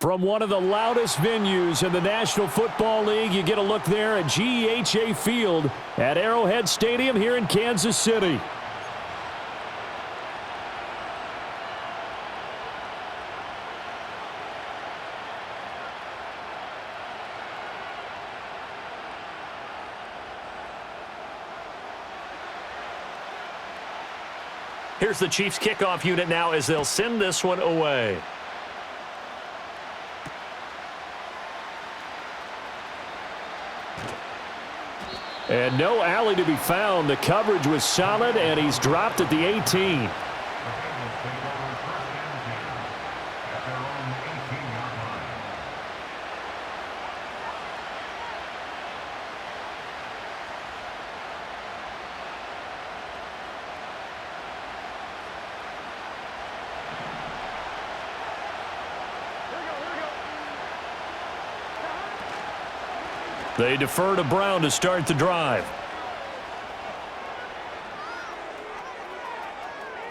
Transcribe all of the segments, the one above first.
From one of the loudest venues in the National Football League, you get a look there at GEHA Field at Arrowhead Stadium here in Kansas City. Here's the Chiefs kickoff unit now as they'll send this one away. And no alley to be found. The coverage was solid, and he's dropped at the 18. They defer to Brown to start the drive.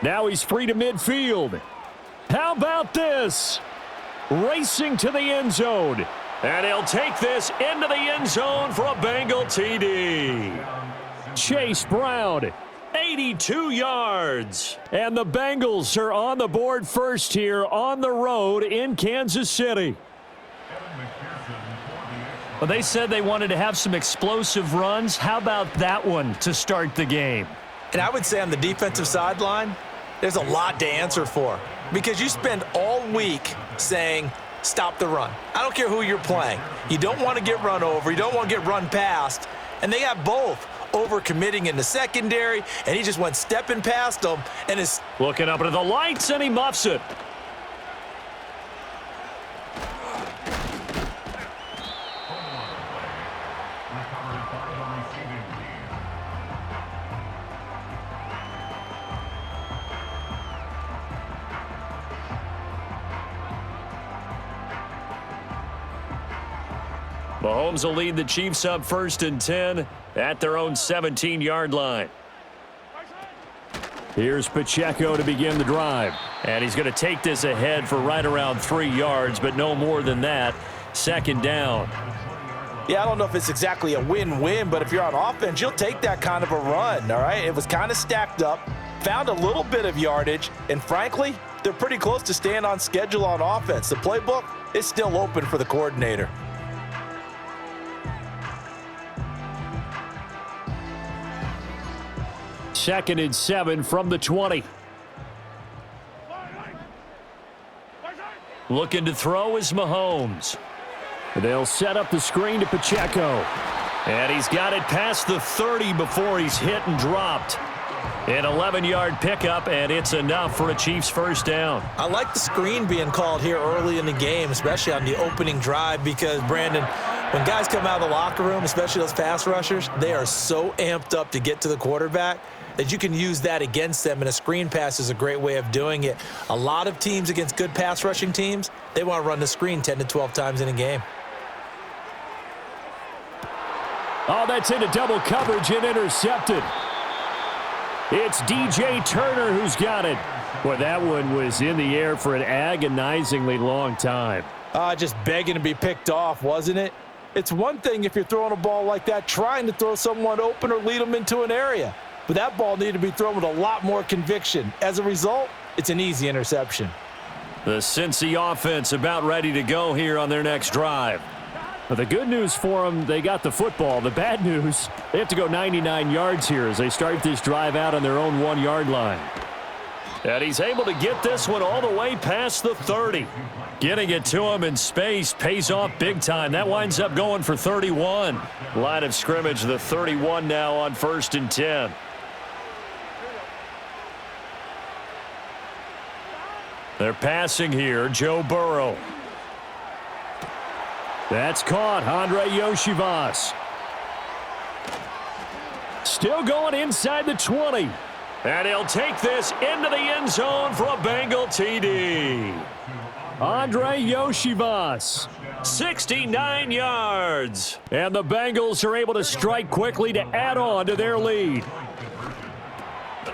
Now he's free to midfield. How about this? Racing to the end zone. And he'll take this into the end zone for a Bengal TD. Chase Brown, 82 yards. And the Bengals are on the board first here on the road in Kansas City. Well, they said they wanted to have some explosive runs. How about that one to start the game? And I would say on the defensive sideline, there's a lot to answer for because you spend all week saying, stop the run. I don't care who you're playing. You don't want to get run over. You don't want to get run past. And they have both over-committing in the secondary, and he just went stepping past them. And is looking up into the lights, and he muffs it. Mahomes will lead the Chiefs up 1st and 10 at their own 17-yard line. Here's Pacheco to begin the drive. And he's going to take this ahead for right around 3 yards, but no more than that. 2nd down. Yeah, I don't know if it's exactly a win-win, but if you're on offense, you'll take that kind of a run, all right? It was kind of stacked up, found a little bit of yardage, and frankly, they're pretty close to staying on schedule on offense. The playbook is still open for the coordinator. Second and 7 from the 20. Looking to throw is Mahomes. They'll set up the screen to Pacheco. And he's got it past the 30 before he's hit and dropped. An 11-yard pickup, and it's enough for a Chiefs first down. I like the screen being called here early in the game, especially on the opening drive, because, Brandon, when guys come out of the locker room, especially those pass rushers, they are so amped up to get to the quarterback that you can use that against them, and a screen pass is a great way of doing it. A lot of teams against good pass rushing teams, they want to run the screen 10 to 12 times in a game. Oh, that's into double coverage and intercepted. It's DJ Turner who's got it. Boy, that one was in the air for an agonizingly long time. Just begging to be picked off, wasn't it? It's one thing if you're throwing a ball like that, trying to throw someone open or lead them into an area. But that ball needed to be thrown with a lot more conviction. As a result, it's an easy interception. The Cincy offense about ready to go here on their next drive. But the good news for them, they got the football. The bad news, they have to go 99 yards here as they start this drive out on their own 1-yard line. And he's able to get this one all the way past the 30. Getting it to him in space pays off big time. That winds up going for 31. Line of scrimmage, the 31 now on 1st and 10. They're passing here, Joe Burrow. That's caught, Andre Yoshivas. Still going inside the 20. And he'll take this into the end zone for a Bengal TD. Andre Yoshivas, 69 yards. And the Bengals are able to strike quickly to add on to their lead.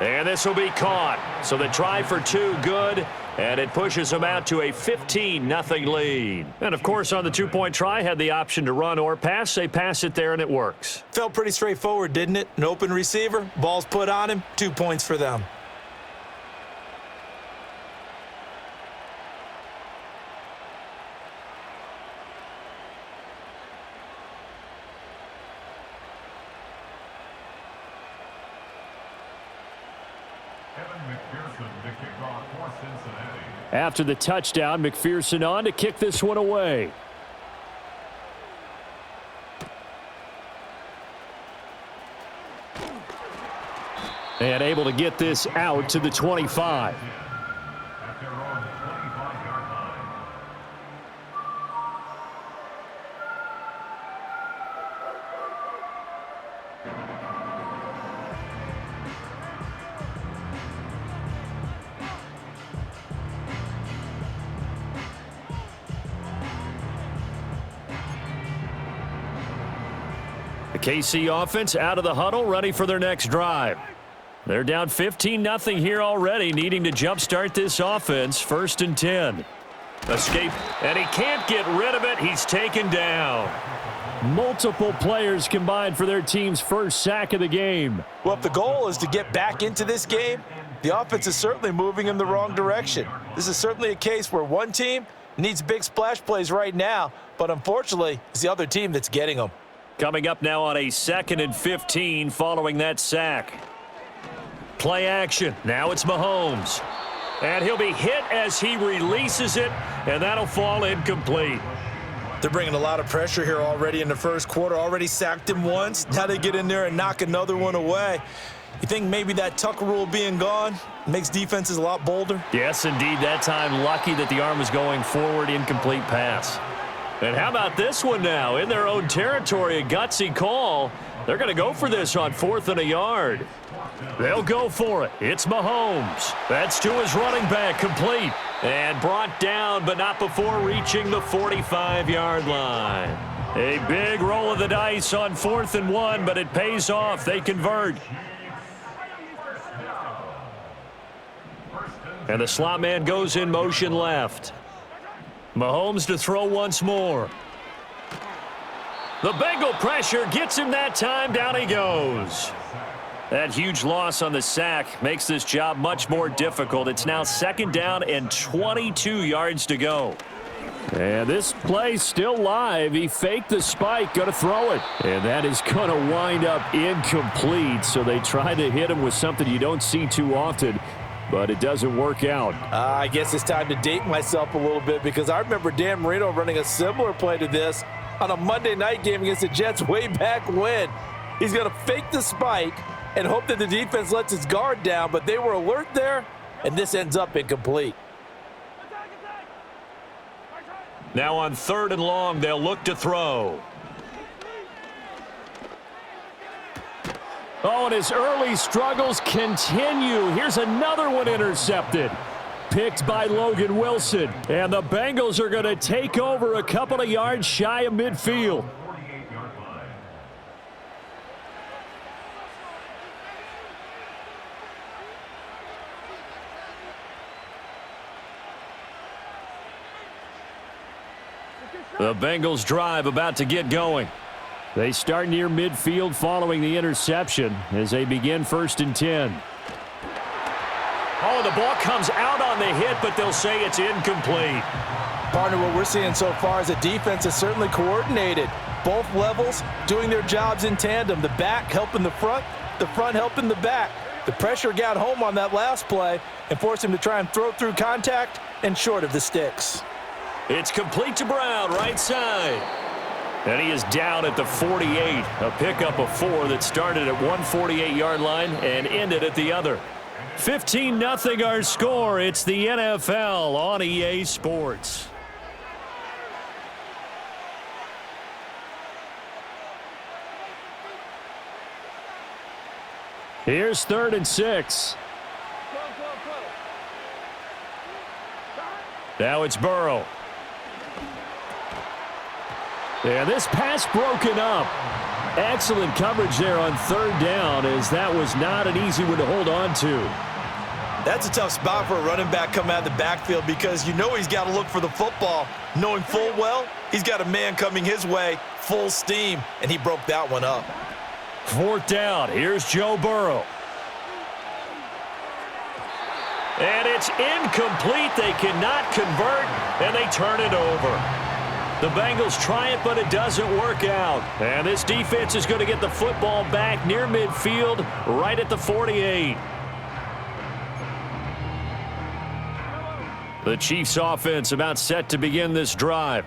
And this will be caught. So the try for 2 good, and it pushes them out to a 15-0 lead. And, of course, on the 2-point try, had the option to run or pass. They pass it there, and it works. Felt pretty straightforward, didn't it? An open receiver, ball's put on him, 2 points for them. After the touchdown, McPherson on to kick this one away. And able to get this out to the 25. The KC offense out of the huddle, ready for their next drive. They're down 15-0 here already, needing to jumpstart this offense. 1st and 10. Escape, and he can't get rid of it. He's taken down. Multiple players combined for their team's first sack of the game. Well, if the goal is to get back into this game, the offense is certainly moving in the wrong direction. This is certainly a case where one team needs big splash plays right now, but unfortunately, it's the other team that's getting them. Coming up now on a 2nd and 15 following that sack. Play action. Now it's Mahomes. And he'll be hit as he releases it, and that'll fall incomplete. They're bringing a lot of pressure here already in the first quarter. Already sacked him once. Now they get in there and knock another one away. You think maybe that Tucker rule being gone makes defenses a lot bolder? Yes, indeed. That time, lucky that the arm was going forward, incomplete pass. And how about this one now? In their own territory, a gutsy call. They're going to go for this on 4th and a yard. They'll go for it. It's Mahomes. That's to his running back, complete. And brought down, but not before reaching the 45-yard line. A big roll of the dice on 4th and 1, but it pays off. They convert. And the slot man goes in motion left. Mahomes to throw once more. The Bengal pressure gets him that time. Down he goes. That huge loss on the sack makes this job much more difficult. It's now 2nd down and 22 yards to go. And this play still live. He faked the spike, going to throw it. And that is going to wind up incomplete. So they try to hit him with something you don't see too often, but it doesn't work out. I guess it's time to date myself a little bit because I remember Dan Marino running a similar play to this on a Monday night game against the Jets way back when. He's going to fake the spike and hope that the defense lets its guard down, but they were alert there, and this ends up incomplete. Now on 3rd and long, they'll look to throw. Oh, and his early struggles continue. Here's another one intercepted. Picked by Logan Wilson. And the Bengals are going to take over a couple of yards shy of midfield. The Bengals drive about to get going. They start near midfield following the interception as they begin 1st and 10. Oh, the ball comes out on the hit, but they'll say it's incomplete. Partner, what we're seeing so far is the defense is certainly coordinated. Both levels doing their jobs in tandem. The back helping the front helping the back. The pressure got home on that last play and forced him to try and throw through contact and short of the sticks. It's complete to Brown, right side. And he is down at the 48. A pickup of 4 that started at 148-yard line and ended at the other. 15-0 our score. It's the NFL on EA Sports. Here's 3rd and 6. Now it's Burrow. And this pass broken up. Excellent coverage there on third down, as that was not an easy one to hold on to. That's a tough spot for a running back coming out of the backfield because you know he's got to look for the football, knowing full well he's got a man coming his way, full steam, and he broke that one up. Fourth down. Here's Joe Burrow. And it's incomplete. They cannot convert, and they turn it over. The Bengals try it, but it doesn't work out. And this defense is going to get the football back near midfield, right at the 48. The Chiefs offense about set to begin this drive.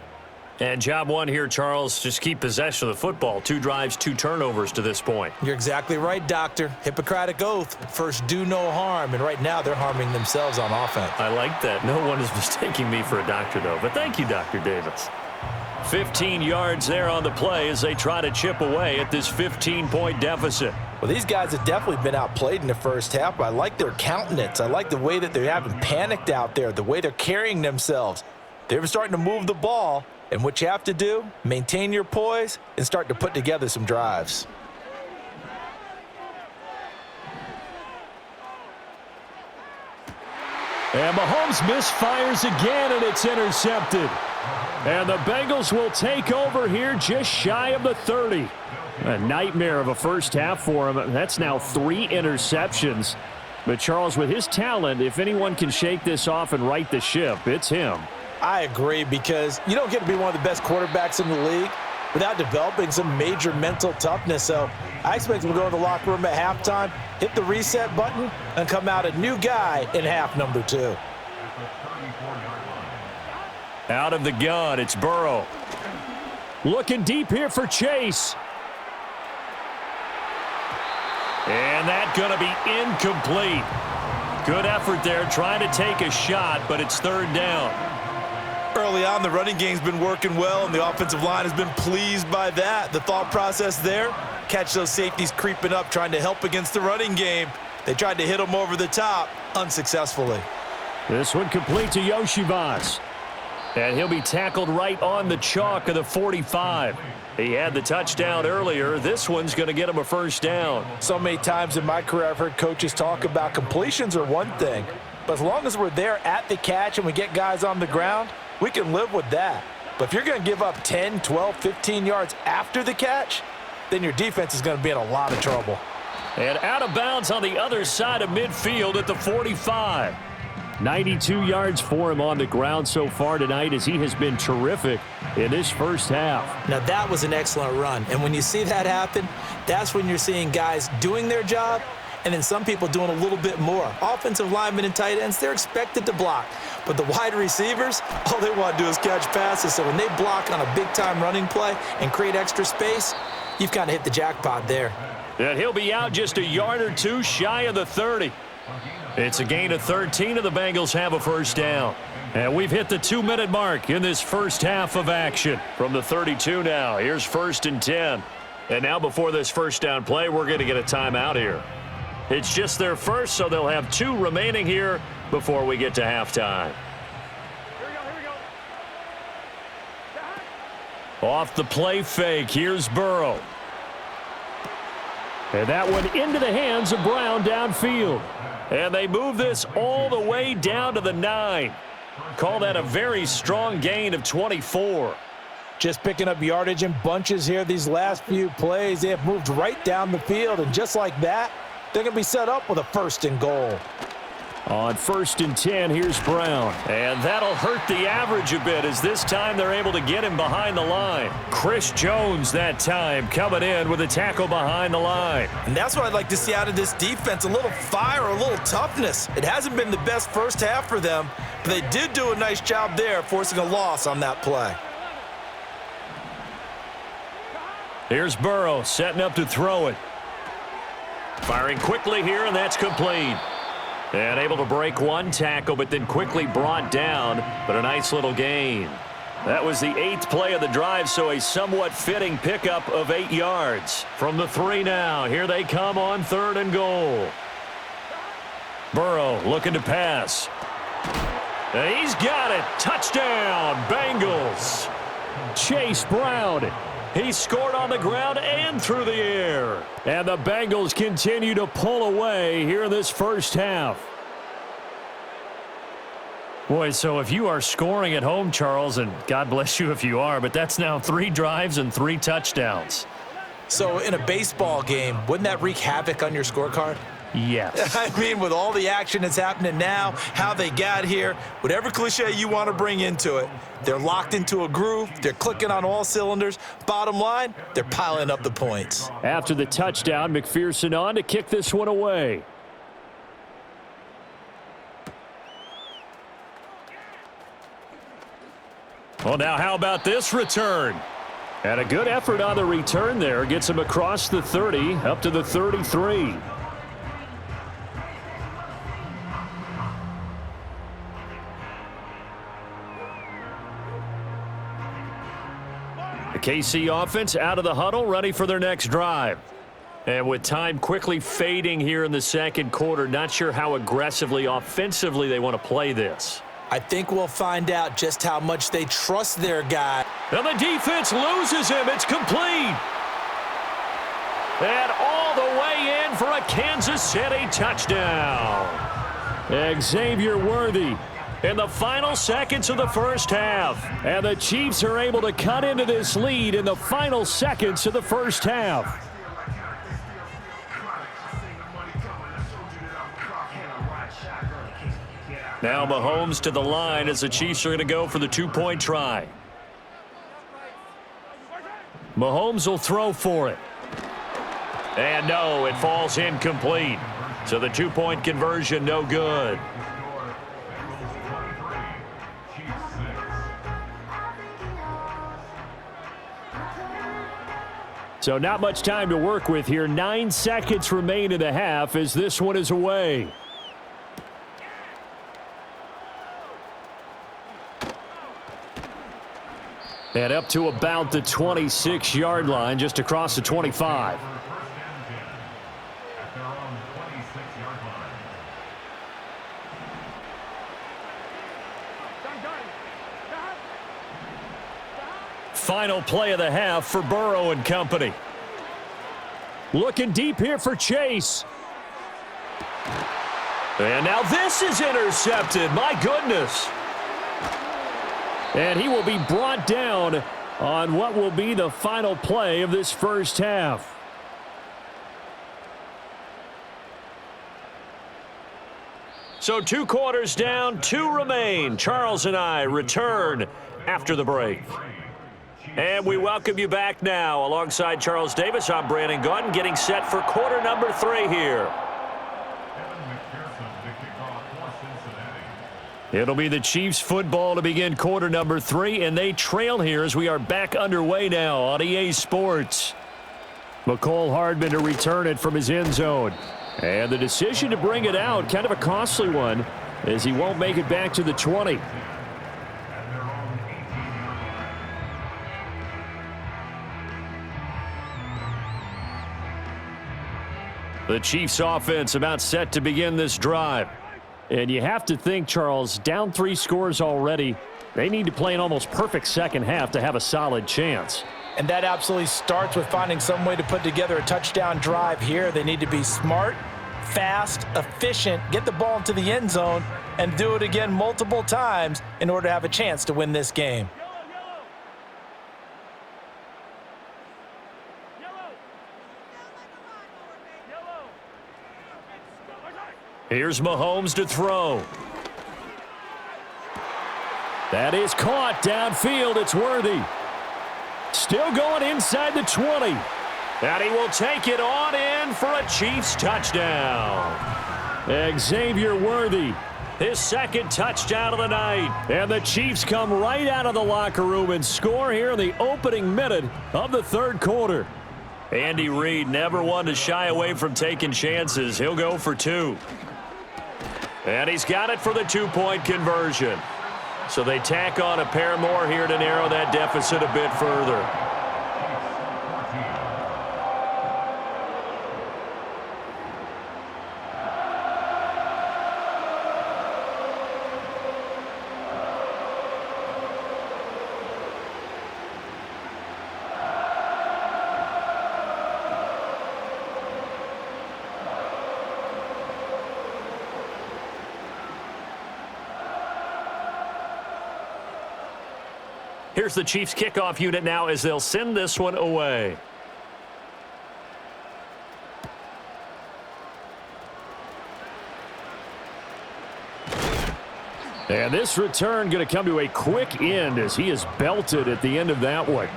And job one here, Charles, just keep possession of the football. 2 drives, 2 turnovers to this point. You're exactly right, Doctor. Hippocratic oath. First, do no harm. And right now, they're harming themselves on offense. I like that. No one is mistaking me for a doctor, though. But thank you, Dr. Davis. 15 yards there on the play as they try to chip away at this 15-point deficit. Well, these guys have definitely been outplayed in the first half, but I like their countenance. I like the way that they're having panicked out there, the way they're carrying themselves. They're starting to move the ball, and what you have to do, maintain your poise and start to put together some drives. And Mahomes misfires again, and it's intercepted. And the Bengals will take over here just shy of the 30. A nightmare of a first half for him. That's now 3 interceptions. But Charles, with his talent, if anyone can shake this off and right the ship, it's him. I agree, because you don't get to be one of the best quarterbacks in the league without developing some major mental toughness. So I expect him to go to the locker room at halftime, hit the reset button, and come out a new guy in half number 2. Out of the gun, it's Burrow. Looking deep here for Chase. And that's going to be incomplete. Good effort there trying to take a shot, but it's third down. Early on, the running game's been working well, and the offensive line has been pleased by that. The thought process there, catch those safeties creeping up, trying to help against the running game. They tried to hit them over the top, unsuccessfully. This one complete to Yoshivas. And he'll be tackled right on the chalk of the 45. He had the touchdown earlier. This one's going to get him a first down. So many times in my career, I've heard coaches talk about completions are one thing, but as long as we're there at the catch and we get guys on the ground, we can live with that. But if you're going to give up 10, 12, 15 yards after the catch, then your defense is going to be in a lot of trouble. And out of bounds on the other side of midfield at the 45. 92 yards for him on the ground so far tonight, as he has been terrific in this first half. Now, that was an excellent run. And when you see that happen, that's when you're seeing guys doing their job and then some people doing a little bit more. Offensive linemen and tight ends, they're expected to block. But the wide receivers, all they want to do is catch passes. So when they block on a big-time running play and create extra space, you've kind of hit the jackpot there. And he'll be out just a yard or two shy of the 30. It's a gain of 13, and the Bengals have a first down. And we've hit the 2-minute mark in this first half of action. From the 32 now, here's 1st and 10. And now before this first down play, we're going to get a timeout here. It's just their first, so they'll have 2 remaining here before we get to halftime. Off the play fake, here's Burrow. And that one into the hands of Brown downfield. And they move this all the way down to the 9. Call that a very strong gain of 24. Just picking up yardage in bunches here these last few plays. They have moved right down the field, and just like that, they're going to be set up with a 1st and goal. On 1st and 10, here's Brown. And that'll hurt the average a bit, as this time they're able to get him behind the line. Chris Jones that time coming in with a tackle behind the line. And that's what I'd like to see out of this defense, a little fire, a little toughness. It hasn't been the best first half for them, but they did do a nice job there, forcing a loss on that play. Here's Burrow setting up to throw it. Firing quickly here, and that's complete. And able to break one tackle, but then quickly brought down, but a nice little gain. That was the 8th play of the drive, so a somewhat fitting pickup of 8 yards. From the 3 now, here they come on 3rd and goal. Burrow looking to pass. And he's got it. Touchdown, Bengals. Chase Brown. He scored on the ground and through the air. And the Bengals continue to pull away here in this first half. Boy, so if you are scoring at home, Charles, and God bless you if you are, but that's now 3 drives and 3 touchdowns. So in a baseball game, wouldn't that wreak havoc on your scorecard? Yes. I mean, with all the action that's happening now, how they got here, whatever cliche you want to bring into it, they're locked into a groove, they're clicking on all cylinders. Bottom line, they're piling up the points. After the touchdown, McPherson on to kick this one away. Well, now how about this return? And a good effort on the return there. Gets him across the 30, up to the 33. The KC offense out of the huddle, ready for their next drive. And with time quickly fading here in the second quarter, not sure how aggressively, offensively they want to play this. I think we'll find out just how much they trust their guy. And the defense loses him. It's complete. And all the way in for a Kansas City touchdown. Xavier Worthy. In the final seconds of the first half. And the Chiefs are able to cut into this lead in the final seconds of the first half. Now Mahomes to the line as the Chiefs are going to go for the 2-point try. Mahomes will throw for it. And no, it falls incomplete. So the 2-point conversion no good. So not much time to work with here. 9 seconds remain in the half as this one is away. And up to about the 26-yard line, just across the 25. Final play of the half for Burrow and company. Looking deep here for Chase. And now this is intercepted. My goodness. And he will be brought down on what will be the final play of this first half. So 2 quarters down, 2 remain. Charles and I return after the break. And we welcome you back now. Alongside Charles Davis, I'm Brandon Gaudin, getting set for quarter number 3 here. It'll be the Chiefs football to begin quarter number 3, and they trail here as we are back underway now on EA Sports. McCole Hardman to return it from his end zone. And the decision to bring it out, kind of a costly one, as he won't make it back to the 20. The Chiefs offense about set to begin this drive. And you have to think, Charles, down 3 scores already. They need to play an almost perfect second half to have a solid chance. And that absolutely starts with finding some way to put together a touchdown drive here. They need to be smart, fast, efficient, get the ball into the end zone, and do it again multiple times in order to have a chance to win this game. Here's Mahomes to throw. That is caught downfield. It's Worthy. Still going inside the 20. And he will take it on in for a Chiefs touchdown. Xavier Worthy. His second touchdown of the night. And the Chiefs come right out of the locker room and score here in the opening minute of the third quarter. Andy Reid never one to shy away from taking chances. He'll go for 2. And he's got it for the 2-point conversion. So they tack on a pair more here to narrow that deficit a bit further. Here's the Chiefs kickoff unit now as they'll send this one away. And this return going to come to a quick end as he is belted at the end of that one.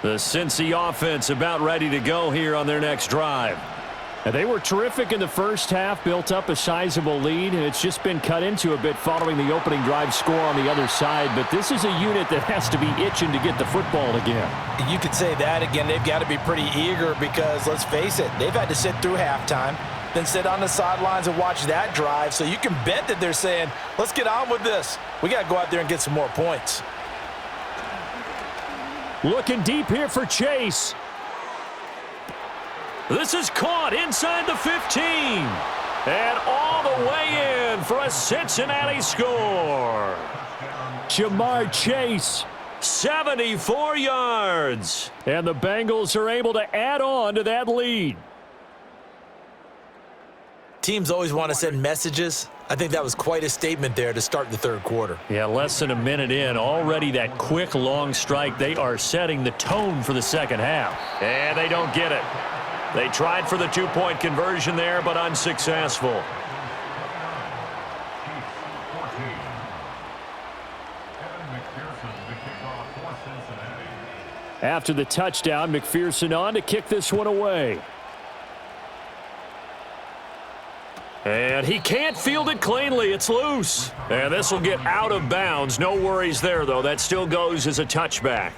The Cincy offense about ready to go here on their next drive. And they were terrific in the first half, built up a sizable lead, and it's just been cut into a bit following the opening drive score on the other side. But this is a unit that has to be itching to get the football again. You could say that again. They've got to be pretty eager because, let's face it, they've had to sit through halftime, then sit on the sidelines and watch that drive. So you can bet that they're saying, let's get on with this. We got to go out there and get some more points. Looking deep here for Chase. This is caught inside the 15. And all the way in for a Cincinnati score. Jamar Chase. 74 yards. And the Bengals are able to add on to that lead. Teams always want to send messages. I think that was quite a statement there to start the third quarter. Yeah, less than a minute in. Already that quick, long strike. They are setting the tone for the second half. And they don't get it. They tried for the two-point conversion there, but unsuccessful. After the touchdown, McPherson on to kick this one away. And he can't field it cleanly. It's loose. And this will get out of bounds. No worries there, though. That still goes as a touchback.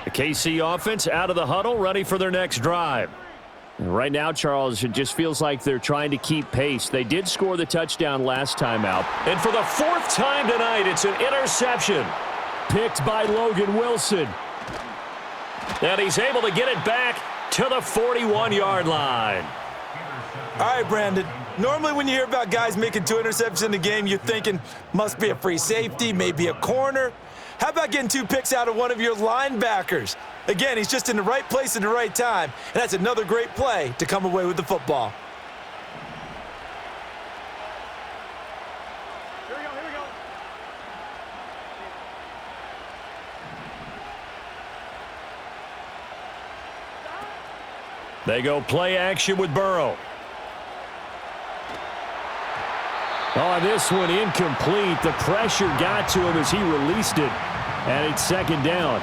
The KC offense out of the huddle, ready for their next drive. And right now, Charles, it just feels like they're trying to keep pace. They did score the touchdown last time out. And for the fourth time tonight, it's an interception. Picked by Logan Wilson. And he's able to get it back to the 41-yard line. All right, Brandon. Normally when you hear about guys making 2 interceptions in a game, you're thinking must be a free safety, maybe a corner. How about getting 2 picks out of one of your linebackers? Again, he's just in the right place at the right time, and that's another great play to come away with the football. They go play action with Burrow. Oh, this one incomplete. The pressure got to him as he released it. And it's second down.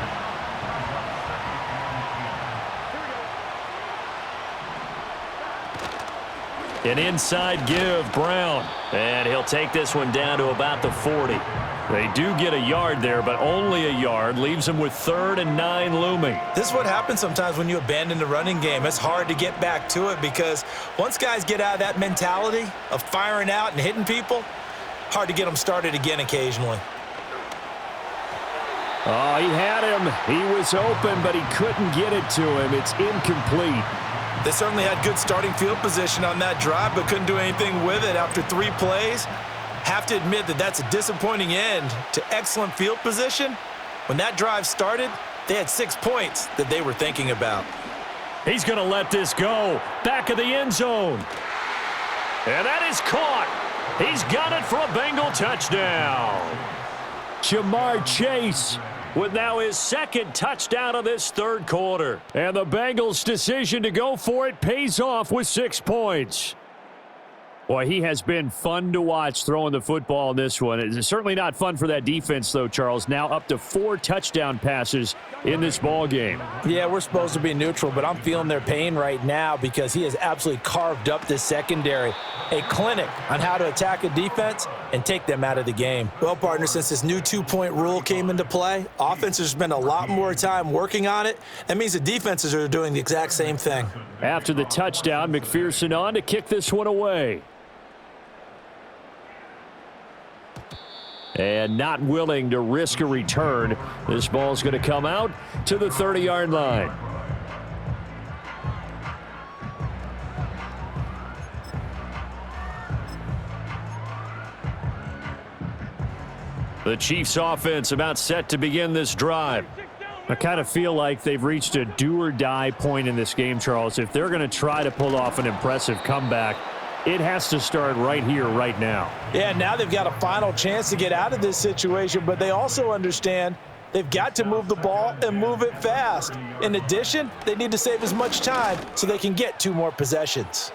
An inside give, Brown. And he'll take this one down to about the 40. They do get a yard there, but only a yard. Leaves them with 3rd and 9 looming. This is what happens sometimes when you abandon the running game. It's hard to get back to it because once guys get out of that mentality of firing out and hitting people, hard to get them started again occasionally. Oh, he had him. He was open, but he couldn't get it to him. It's incomplete. They certainly had good starting field position on that drive, but couldn't do anything with it after 3 plays. Have to admit that that's a disappointing end to excellent field position. When that drive started, they had 6 points that they were thinking about. He's going to let this go. Back of the end zone. And that is caught. He's got it for a Bengal touchdown. Jamar Chase with now his 2nd touchdown of this 3rd quarter. And the Bengals' decision to go for it pays off with 6 points. Boy, he has been fun to watch throwing the football in this one. It's certainly not fun for that defense, though, Charles. Now up to 4 touchdown passes in this ball game. Yeah, we're supposed to be neutral, but I'm feeling their pain right now because he has absolutely carved up this secondary. A clinic on how to attack a defense and take them out of the game. Well, partner, since this new 2-point rule came into play, offenses spend a lot more time working on it. That means the defenses are doing the exact same thing. After the touchdown, McPherson on to kick this one away. And not willing to risk a return. This ball's going to come out to the 30-yard line. The Chiefs offense about set to begin this drive. I kind of feel like they've reached a do-or-die point in this game, Charles. If they're going to try to pull off an impressive comeback, it has to start right here, right now. Yeah, now they've got a final chance to get out of this situation, but they also understand they've got to move the ball and move it fast. In addition, they need to save as much time so they can get 2 more possessions.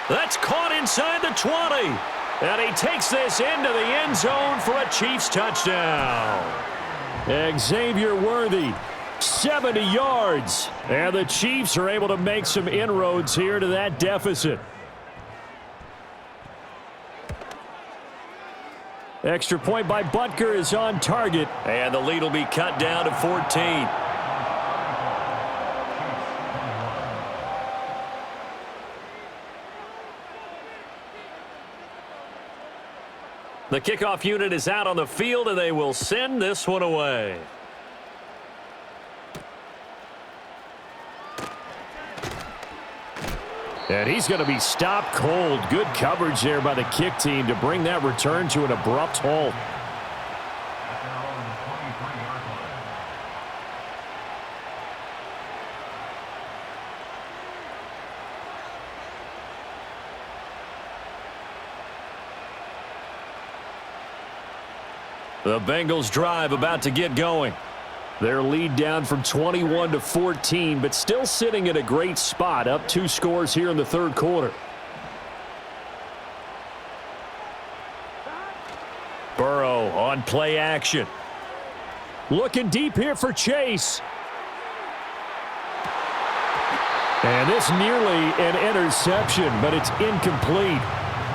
That's caught inside the 20. And he takes this into the end zone for a Chiefs touchdown. Xavier Worthy, 70 yards. And the Chiefs are able to make some inroads here to that deficit. Extra point by Butker is on target. And the lead will be cut down to 14. The kickoff unit is out on the field, and they will send this one away. And he's going to be stopped cold. Good coverage there by the kick team to bring that return to an abrupt halt. The Bengals drive about to get going. Their lead down from 21 to 14, but still sitting at a great spot, up 2 scores here in the third quarter. Burrow on play action. Looking deep here for Chase. And this nearly an interception, but it's incomplete.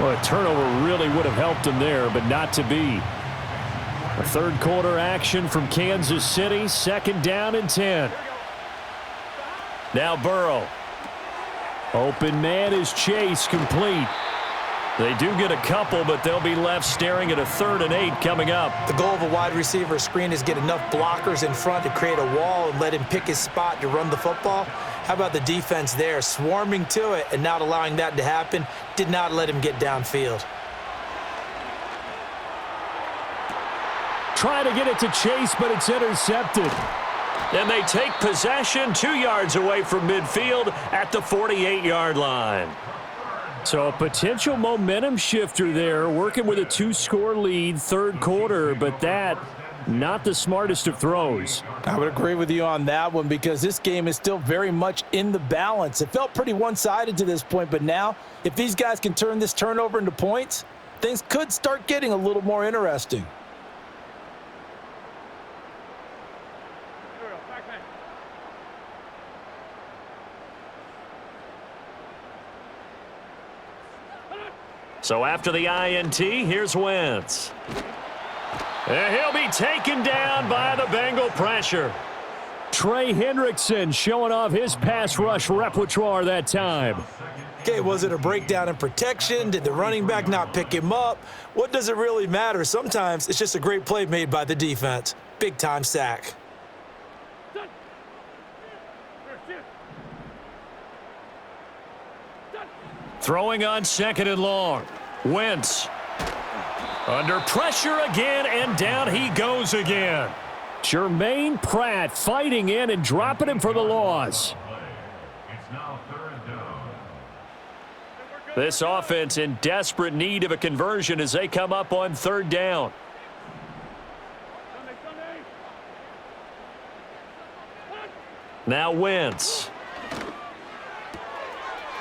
Well, a turnover really would have helped him there, but not to be. A third quarter action from Kansas City, 2nd down and 10. Now Burrow. Open man is Chase, complete. They do get a couple, but they'll be left staring at a 3rd and 8 coming up. The goal of a wide receiver screen is get enough blockers in front to create a wall and let him pick his spot to run the football. How about the defense there, swarming to it and not allowing that to happen? Did not let him get downfield. Trying to get it to Chase, but it's intercepted. And they take possession 2 yards away from midfield at the 48-yard line. So a potential momentum shifter there, working with a 2-score lead, third quarter, but that, not the smartest of throws. I would agree with you on that one because this game is still very much in the balance. It felt pretty one-sided to this point, but now if these guys can turn this turnover into points, things could start getting a little more interesting. So after the INT, here's Wentz. And he'll be taken down by the Bengal pressure. Trey Hendrickson showing off his pass rush repertoire that time. Okay, was it a breakdown in protection? Did the running back not pick him up? What does it really matter? Sometimes it's just a great play made by the defense. Big-time sack. Throwing on 2nd and long. Wentz. Under pressure again, and down he goes again. Jermaine Pratt fighting in and dropping him for the loss. This offense in desperate need of a conversion as they come up on 3rd down. Now Wentz.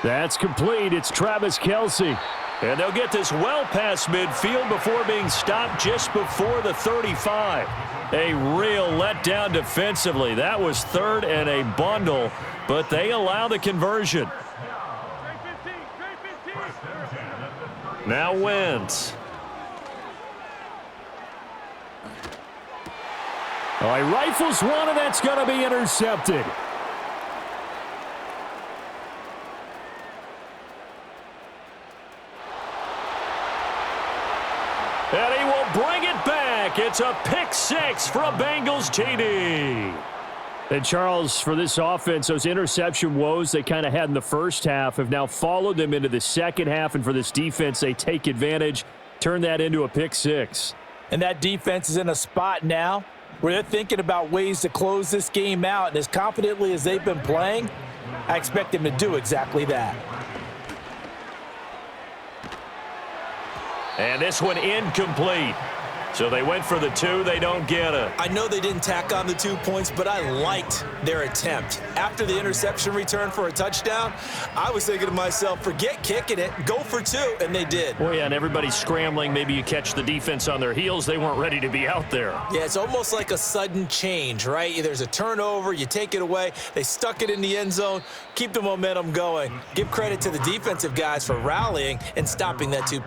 That's complete. It's Travis Kelce. And they'll get this well past midfield before being stopped just before the 35. A real letdown defensively. That was 3rd and a bundle, but they allow the conversion. Now Wentz. Oh, he rifles one, and that's going to be intercepted. And he will bring it back. It's a pick 6 for a Bengals TD. And Charles, for this offense, those interception woes they kind of had in the first half have now followed them into the second half. And for this defense, they take advantage Turn that into a pick six. And that defense is in a spot now where they're thinking about ways to close this game out. And as confidently as they've been playing, I expect them to do exactly that. And this one incomplete. So they went for the 2. They don't get it. I know they didn't tack on the 2 points, but I liked their attempt. After the interception return for a touchdown, I was thinking to myself, forget kicking it, go for 2, and they did. Well, yeah, and everybody's scrambling. Maybe you catch the defense on their heels. They weren't ready to be out there. Yeah, it's almost like a sudden change, right? There's a turnover, you take it away, they stuck it in the end zone, keep the momentum going. Give credit to the defensive guys for rallying and stopping that 2